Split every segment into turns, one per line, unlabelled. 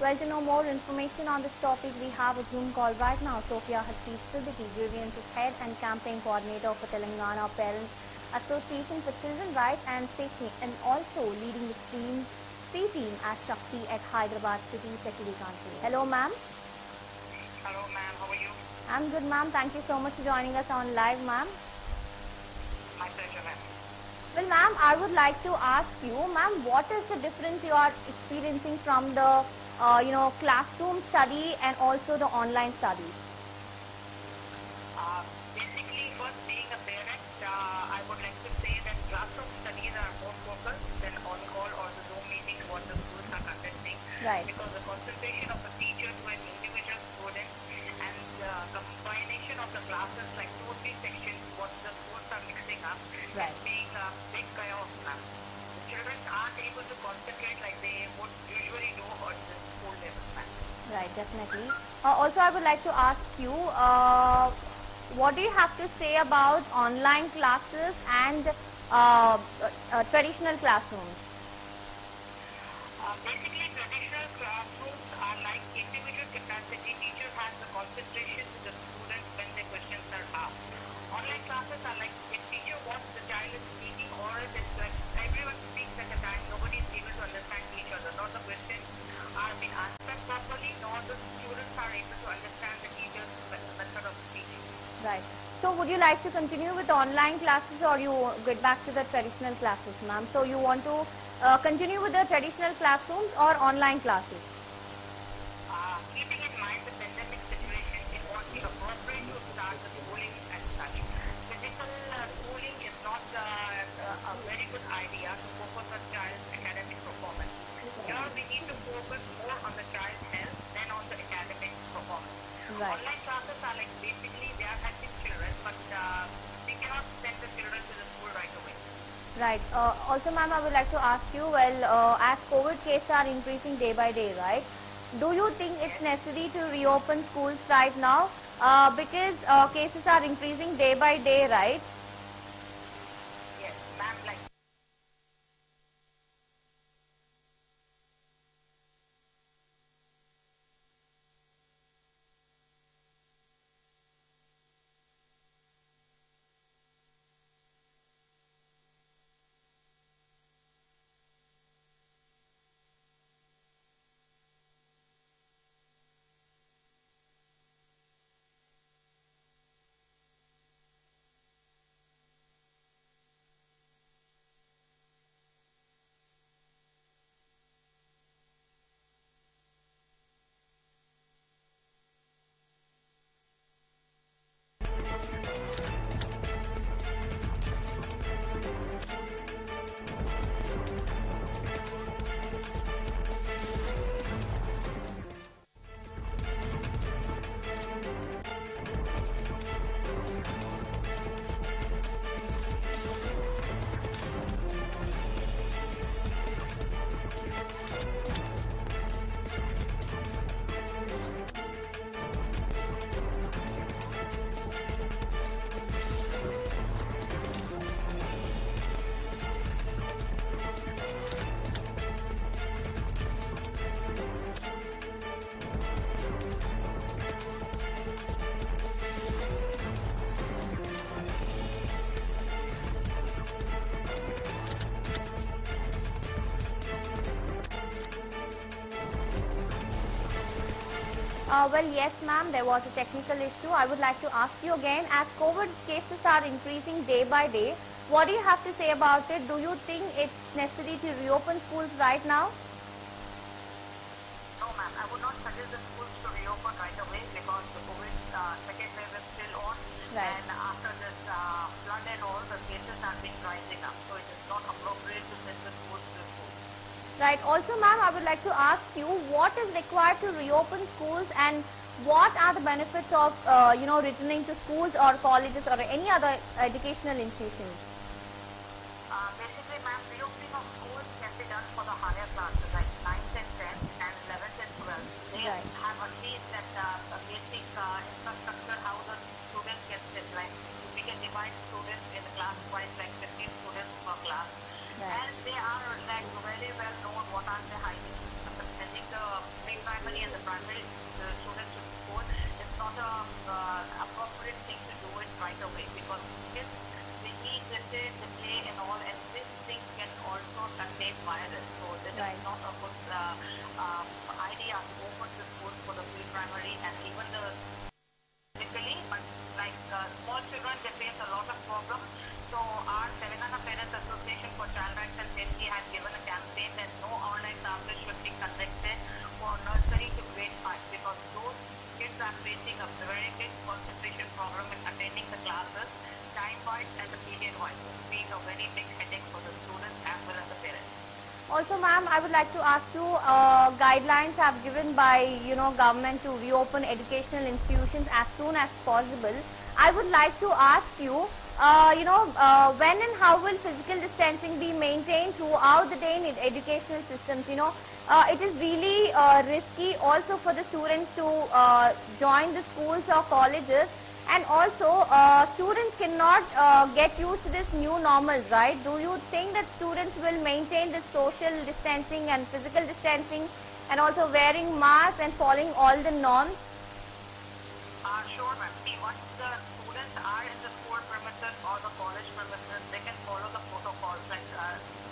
Well, to know more information on this topic, we have a Zoom call right now. Sophia Hasib Siddiqui, Grievances Head and Campaign Coordinator for Telangana Parents Association for Children Rights and Safety, and also leading the street team as Shakti at Hyderabad City Security Council. Hello, ma'am.
Hello, ma'am. How are you?
I'm good, ma'am. Thank you so much for joining us on live, ma'am.
My pleasure, ma'am.
Well, ma'am, I would like to ask you, ma'am, what is the difference you are experiencing from the, classroom study and also the online studies?
Basically, first being a parent, I would like to say that classroom studies are more focused than on-call or the Zoom meetings what the schools are conducting.
Right.
Because the concentration of the teachers with individual students and the combination of the classes like 2 or 3 sections what the schools are mixing up
Right.
is being a big chaos now. The children aren't able to concentrate like they would usually do at the school level, ma'am.
Right, definitely. Also, I would like to ask you, what do you have to say about online classes and traditional classrooms?
Basically, traditional classrooms are like individual capacity. Teacher has the concentration to the students when the questions are asked. Online classes are like if teacher wants the child is speaking, or if it's like everyone speaks at a time, nobody is able to understand each other. Not the questions are being answered properly, nor the students are able to understand the teacher's method of teaching.
Right. So, would you like to continue with online classes or you get back to the traditional classes, ma'am? So, you want to continue with the traditional classrooms or online classes?
Keeping in mind the pandemic situation, it won't be appropriate to start the schooling as such. Physical schooling is not a very good idea to focus on child's academic performance. Here we need to focus more on the child's health than on the academic performance.
Right.
Online classes are like basically they are helping children, but we cannot send the children to the school right away.
Right. Also, ma'am, I would like to ask you, well, as COVID cases are increasing day by day, right? Do you think it's necessary to reopen schools right now? Because cases are increasing day by day, right?
Yes, ma'am, like
Well, yes, ma'am, there was a technical issue. I would like to ask you again, as COVID cases are increasing day by day, what do you have to say about it? Do you think it's necessary to reopen schools right now?
no, ma'am. I would not suggest the schools to reopen right away because the COVID second wave is still on.
Right.
And after this flood and all, the cases are being rising up. So it is not appropriate to send the schools to school.
Right. Also, ma'am, I would like to ask you, what is required to reopen schools and what are the benefits of, returning to schools or colleges or any other educational institutions?
Basically, ma'am, reopening of schools can be done for the higher classes like 9th and 10th and 11th and 12th. They
Right.
have at least that basic infrastructure how the students get sit. Like we can divide students in the class wise like 15 students per class.
Right.
And they are like very well known what are the hygiene, sending the pre-packed primary students to school, it's not a appropriate thing to do it right away, because kids, they eat, they sit, they play and all, and this thing can also contain virus. So this
Right.
is not a good idea to open the schools for the pre-primary and even the physically, but like small children, they face a lot of problems. So our Telangana Parents Association for Child Rights and Safety has given a campaign that no online classes should be conducted for nursery to grade 5, because those kids are facing a very big concentration problem in attending the classes, time-wise and the period-wise. It's being a very big headache for the students as well as the parents.
Also, ma'am, I would like to ask you, guidelines have given by, government to reopen educational institutions as soon as possible. I would like to ask you, when and how will physical distancing be maintained throughout the day in educational systems? It is really risky also for the students to join the schools or colleges. And also, students cannot get used to this new normal, right? Do you think that students will maintain this social distancing and physical distancing and also wearing masks and following all the norms?
Sure, ma'am. See, once the students are in the school premises or the college premises, they can follow the protocols like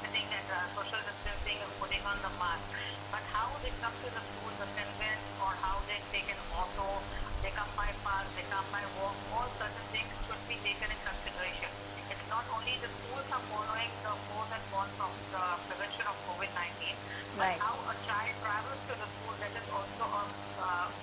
sitting and social distancing and putting on the mask. But how they come to the school, the conveyance, or how they take an auto, they come by bus, they come by walk, all certain things should be taken in consideration. It's not only the schools are following the pros and cons of the prevention of COVID-19,
Right.
but how a child travels to the school, that is also a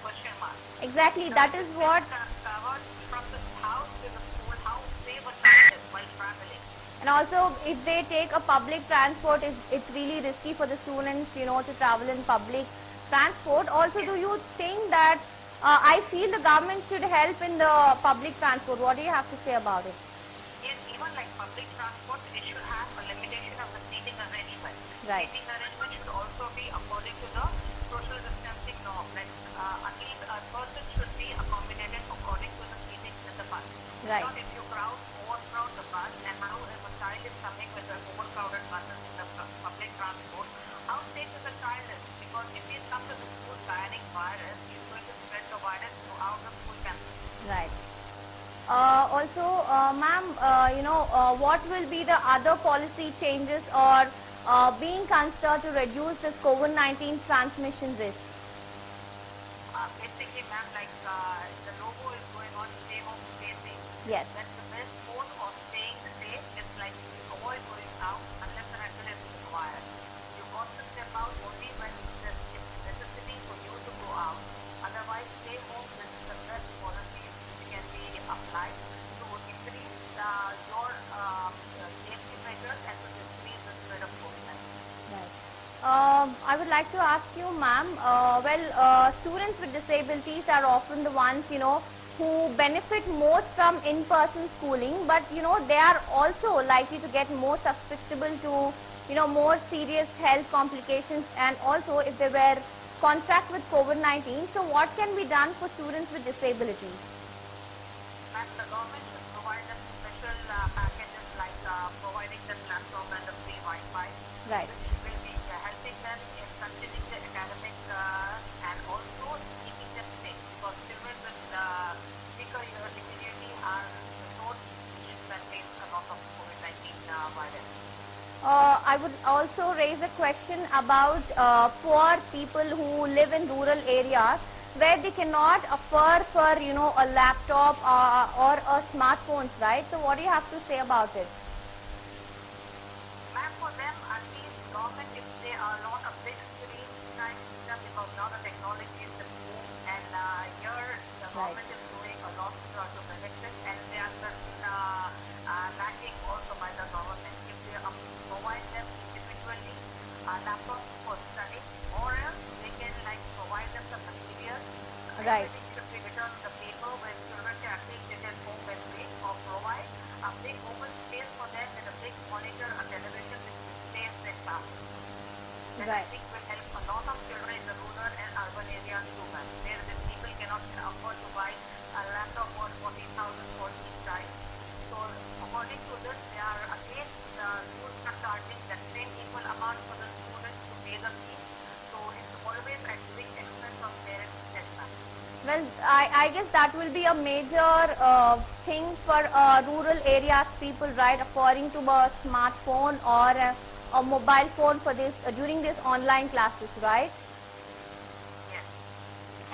question mark.
Exactly, that is what.
Covered from the house to the school, how safe a child is while traveling.
And also, if they take a public transport, it's really risky for the students, to travel in public transport. Also, do you think that, I feel the government should help in the public transport. What do you have to say about it?
Yes, even like public transport, it should have a limitation of the seating arrangement.
Right.
Seating arrangement should also be according to the social distancing norm. Like at least a person should be accommodated according to the seating in the bus.
Right.
Not if you overcrowd the bus, and how if a child is coming with the overcrowded buses in the public transport, how safe is the child is? Because if he comes to the school carrying virus, he's going to spread the virus throughout the school campus.
Right. Also, ma'am, what will be the other policy changes or being considered to reduce this COVID-19 transmission risk?
Basically, ma'am, like the logo is going on, stay home, stay safe.
Yes.
That's the best mode of staying safe. It's like avoid going out unless and until it's required. You got to step out only when it's necessity for you to go out. Otherwise, stay home. This is the best policy which can be applied to increase your safety measures and to decrease the spread of COVID-19.
Right. I would like to ask you, ma'am, students with disabilities are often the ones, who benefit most from in-person schooling, but, they are also likely to get more susceptible to, more serious health complications, and also if they were contract with COVID-19. So what can be done for students with disabilities?
And the government should provide them special packages like providing them laptop and the free Wi-Fi,
Right.
which will be helping them in continuing the academic and also keeping them safe, because children with weaker immunity are the source that face a lot of COVID-19 virus.
I would also raise a question about poor people who live in rural areas where they cannot afford for, a laptop or a smartphones, right? So what do you have to say about it?
Ma'am, for them, at least government, if they are not a big screen time system, because now the technology is the boom, and here the government is doing a lot to protect it, and they are lacking also by the government. If they provide them individually laptops for study, or else they can provide them the materials.
Right.
Everything should be written on the paper where children can at least sit at home and read, or provide a big open space for them with a big monitor, a television which displays their classes. That I
Right.
think will help a lot of children in the rural and urban areas too, ma'am, where the people cannot afford to buy a laptop for 40,000 for each child. So according to this, they are again the schools are charging that same equal amount for the students to pay the fees. So it's always at big expense of parents
well, I guess that will be a major thing for rural areas people, right? According to a smartphone or a mobile phone for this during this online classes, right?
Yes.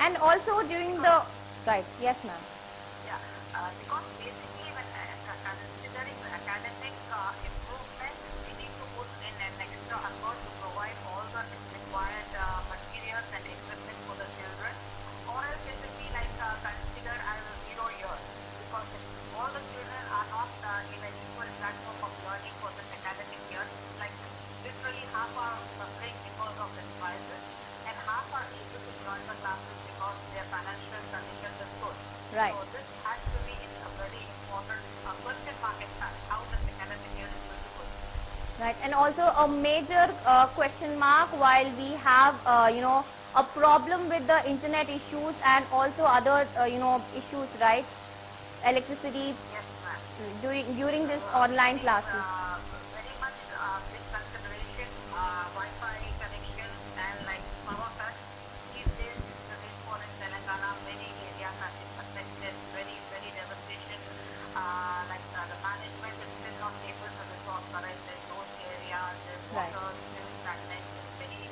And also during the right. Yes, ma'am.
Yeah, because basically when considering academic improvement, we need to put in an extra effort to provide all the required materials and equipment for the children, or else it will be like considered as a 0 year, because all the children are not in an equal platform of learning for this academic year. Like literally half are suffering because of this crisis, and half are able to join the classes because their financial condition is good.
Right.
So this has to be a very important question mark in fact, how this academic year is going to go.
Right, and also a major question mark while we have a problem with the internet issues and also other issues, right? Electricity
Yes, ma'am.
during this online classes.
Very much big consideration, Wi-Fi connections and like power cuts. These days, the rainfall in Telangana, many areas have been affected, very devastation. The management is still not able to resolve current in those areas. There's
Right.
water still stagnant in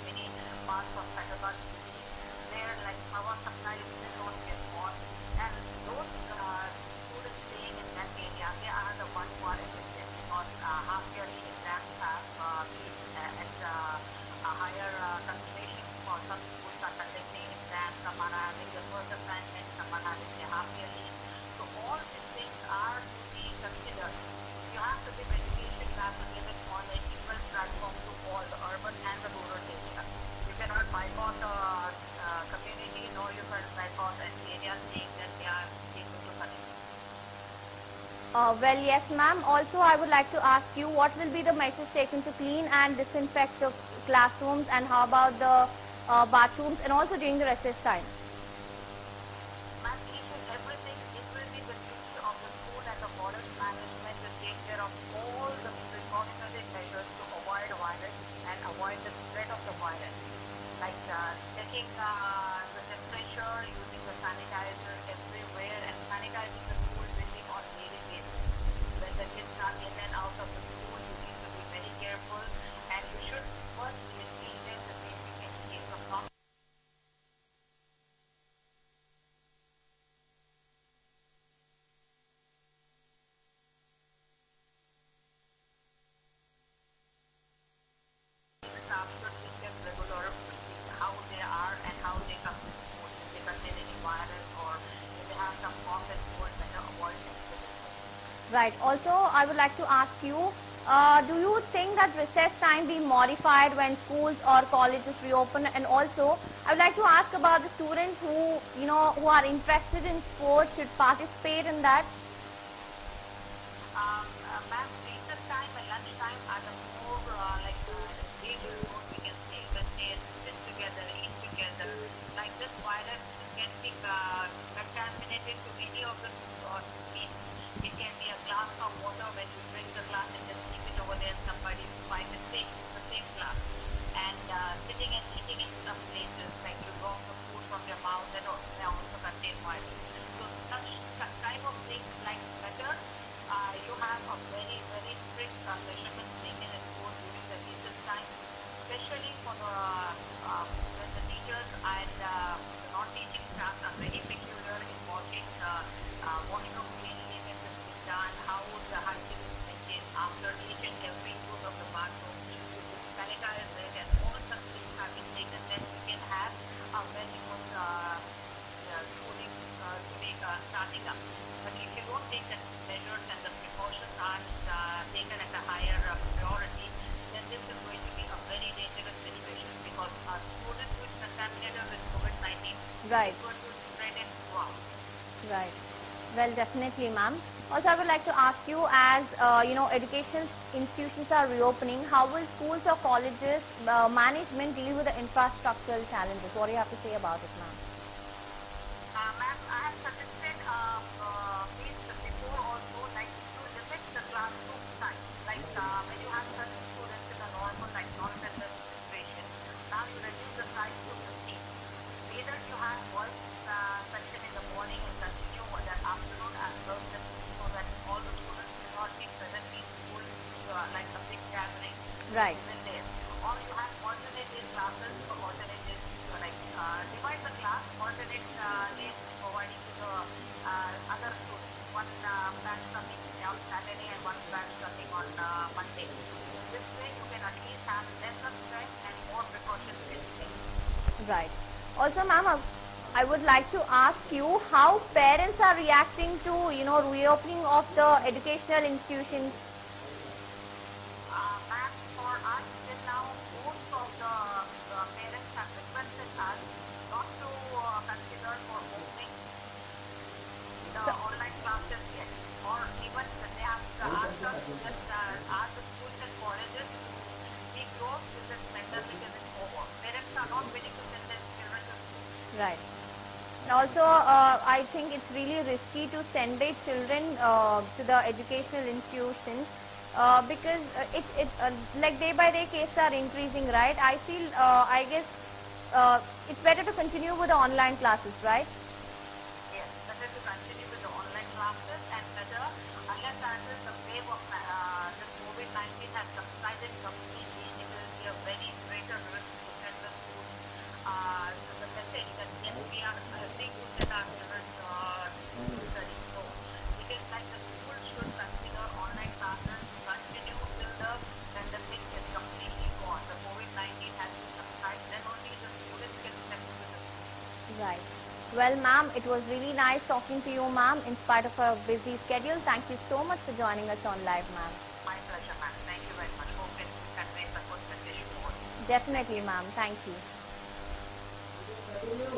many parts of Hyderabad city, where like power supply is still not yet on. And those students staying in that area, they are the ones who are affected because half-yearly exams have been at a higher consideration. For some schools are conducting exams, some are having the first assignment, some are having the half-yearly. So all these things are to be considered. You have to give education, you have to give it on an equal platform to all the urban and the rural area. You cannot bypass a community, nor you can bypass an area saying that they are able to connect.
Well, yes, ma'am. Also, I would like to ask you what will be the measures taken to clean and disinfect the classrooms, and how about the bathrooms, and also during the recess time?
Ma'am, each and everything, it will be the duty of the school and the college management to take care of all the precautionary measures to avoid virus and avoid the spread of the virus. Like checking the temperature, using the sanitizer everywhere, and sanitizing the school building on daily basis. When the kids are in and out of the school, you need to be very careful, and you should first teach them the basic etiquette of not staff should be kept regular to see how they are and how they come to school. If they contain any virus or if they have some cough and cold, better avoid them.
Right. Also, I would like to ask you, do you think that recess time be modified when schools or colleges reopen? And also, I would like to ask about the students who are interested in sports should participate in that.
Ma'am, recess time and lunch time are the more dangerous mode we can say. When they sit together, eat together, like this virus can be contaminated to any of the meat. It can be a glass of water when you drink the glass and just keep it over there and somebody by mistake the same glass. And sitting and eating in some places, like you drop the food from your mouth, that also contain virus. So such type of things like better, you have a very strict measurements taken in school during the recess time, especially for the when the teachers and the non-teaching staff are very peculiar in watching washroom cleanliness is being done, how the hygiene is maintained after each and every use of the bathroom. You should sanitize it, and all such things have been taken. Then we can have a very good schooling to make starting up. But if you don't take the measures and the precautions aren't taken at a higher priority, then this is going to be a very dangerous situation, because a student who is contaminated with COVID-19
Right.
is going to spread it throughout.
Right. Well, definitely, ma'am. Also, I would like to ask you, as education institutions are reopening, how will schools or colleges management deal with the infrastructural challenges? What do you have to say about it, ma'am?
Ma'am, I have suggested please before also, like to limit the classroom size. Like when you have 30 students in a normal non-attendance situation, now you reduce the size to 15. Either you have one section in
Right.
isn't there? Or you have alternate day classes for alternate days, divide the class, alternate days providing to the other students. One batch coming on Saturday and one batch coming on Monday. This way you can at least have lesser stress and more precautions in place.
Right. Also, ma'am, I would like to ask you how parents are reacting to, reopening of the educational institutions.
Ma'am, for us till now, most of the parents have requested us not to consider for opening the online classes yet, or even they have asked us to just ask the schools and colleges to be closed till this pandemic is over. Parents are not willing to send their children to school.
Right. And also, I think it's really risky to send their children to the educational institutions because it's like day by day cases are increasing, right? I feel, I guess, it's better to continue with the online classes, right?
Yes, better to continue with the online classes and better, unless until the wave of the COVID-19 has subsided completely, it will be a very greater risk to send the schools the message that yes, we are helping to send our children to study. So it is like the school should consider online classes to continue till the pandemic is completely gone. The COVID-19 has to subside, then only the students can step into the school.
Right. Well, ma'am, it was really nice talking to you, ma'am, in spite of a busy schedule. Thank you so much for joining us on live, ma'am.
My pleasure, ma'am. Thank you very much. Hope it conveys a good message to all.
Definitely, ma'am. Thank you.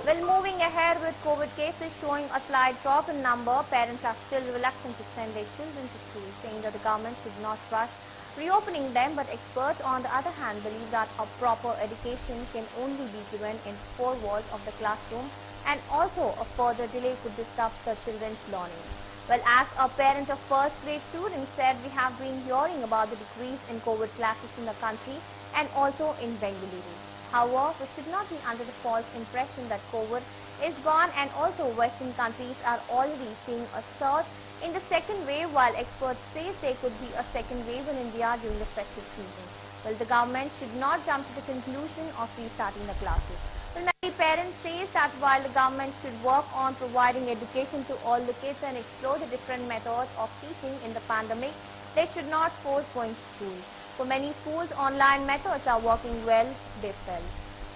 Well, moving ahead with COVID cases showing a slight drop in number, parents are still reluctant to send their children to school, saying that the government should not rush reopening them, but experts on the other hand believe that a proper education can only be given in four walls of the classroom, and also a further delay could disrupt the children's learning. Well, as a parent of first grade students said, we have been hearing about the decrease in COVID classes in the country and also in Bengaluru. However, we should not be under the false impression that COVID is gone, and also Western countries are already seeing a surge in the second wave, while experts say there could be a second wave in India during the festive season. Well, the government should not jump to the conclusion of restarting the classes. Well, many parents say that while the government should work on providing education to all the kids and explore the different methods of teaching in the pandemic, they should not force going to school. For many schools, online methods are working well, they felt.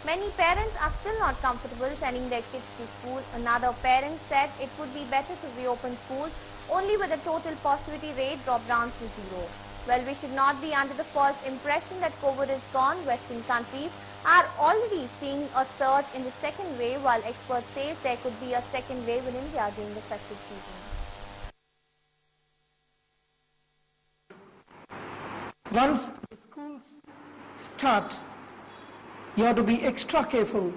Many parents are still not comfortable sending their kids to school. Another parent said it would be better to reopen schools only with the total positivity rate drop down to zero. Well, we should not be under the false impression that COVID is gone. Western countries are already seeing a surge in the second wave, while experts say there could be a second wave in India during the festive season.
Once the schools start, you have to be extra careful